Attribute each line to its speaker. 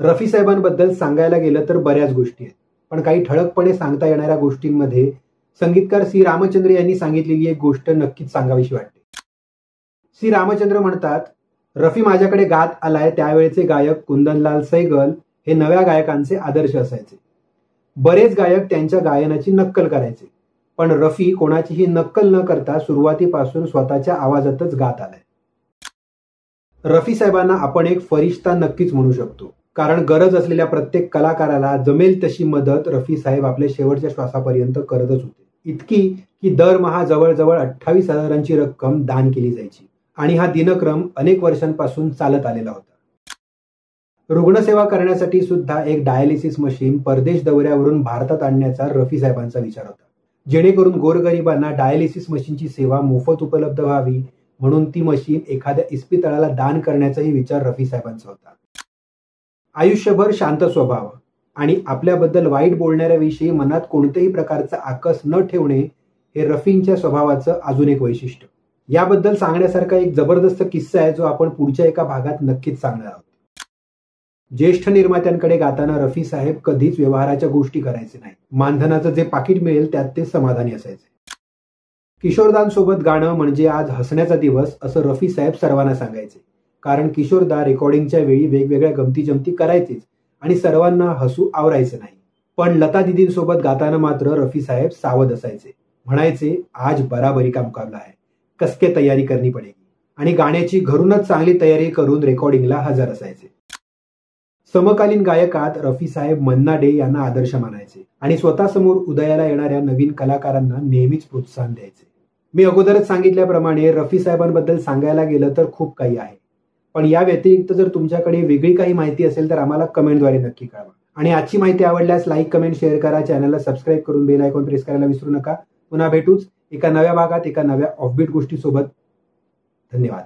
Speaker 1: रफी साहेबांबद्दल सांगायला गेलं तर बऱ्याच गोष्टी आहेत, पण काही ठळकपणे सांगता येणाऱ्या गोष्टींमध्ये संगीतकार सी रामचंद्र यांनी सांगितलेली एक गोष्ट नक्कीच सांगावीशी वाटते. सी रामचंद्र म्हणतात, रफी माझ्याकडे गात आलाय त्यावेळेचे गायक कुंदनलाल सैगल हे नव्या गायकांचे आदर्श असायचे. बरेच गायक त्यांच्या गायनाची नक्कल करायचे, पण रफी कोणाचीही नक्कल न करता सुरुवातीपासून स्वतःच्या आवाजातच गात आलाय. रफी साहेबांना आपण एक फरिश्ता नक्कीच म्हणू शकतो, कारण गरज असलेल्या प्रत्येक कलाकाराला जमेल तशी मदत रफी साहेब आपल्या शेवटच्या श्वासापर्यंत करतच होते. इतकी की दरमहा जवळजवळ 28,000ची रक्कम दान केली जायची आणि हा दिनक्रम अनेक वर्षांपासून चालत आलेला होता. रुग्णसेवा करण्यासाठी सुद्धा एक डायलिसिस मशीन परदेश दौऱ्यावरून भारतात आणण्याचा रफी साहेबांचा विचार होता, जेणेकरून गोरगरिबांना डायलिसिस मशीनची सेवा मोफत उपलब्ध व्हावी म्हणून ती मशीन एखाद्या इस्पितळाला दान करण्याचाही विचार रफी साहेबांचा होता. आयुष्यभर शांत स्वभाव आणि आपल्याबद्दल वाईट बोलणाऱ्याविषयी मनात कोणत्याही प्रकारचा आकस न ठेवणे हे रफींच्या स्वभावाचं अजून एक वैशिष्ट्य. याबद्दल सांगण्यासारखा एक जबरदस्त किस्सा आहे जो आपण पुढच्या एका भागात नक्कीच सांगणार आहोत. ज्येष्ठ निर्मात्यांकडे गाताना रफी साहेब कधीच व्यवहाराच्या गोष्टी करायचे नाही. मानधनाचं जे पाकिट मिळेल त्यात ते समाधानी असायचे. किशोरदांसोबत गाणं म्हणजे आज हसण्याचा दिवस असं रफी साहेब सर्वांना सांगायचे, कारण किशोरदा रेकॉर्डिंगच्या वेळी वेगवेगळ्या गमती जमती करायचेच आणि सर्वांना हसू आवरायचं नाही. पण लता दीदींसोबत गाताना मात्र रफी साहेब सावध असायचे. म्हणायचे, आज बराबरी का मुकाबला आहे, कसके तयारी करनी पडेगी, आणि गाण्याची घरूनच चांगली तयारी करून रेकॉर्डिंगला हजर असायचे. समकालीन गायकात रफी साहेब मन्ना डे यांना आदर्श मानायचे आणि स्वतःसमोर उदयाला येणाऱ्या नवीन कलाकारांना नेहमीच प्रोत्साहन द्यायचे. मी अगोदरच सांगितल्याप्रमाणे रफी साहेबांबद्दल सांगायला गेलं तर खूप काही आहे, पण या व्यतिरिक्त जर तुमच्याकडे वेगळी काही माहिती असेल तर आम्हाला कमेंटद्वारे नक्की कळवा. आणि आजची माहिती आवडल्यास लाईक, कमेंट, शेअर करा. चॅनलला सबस्क्राईब करून बेल आयकॉन प्रेस करायला विसरू नका. पुन्हा भेटूच एका नव्या भागात एका नव्या ऑफबीट गोष्टीसोबत. धन्यवाद.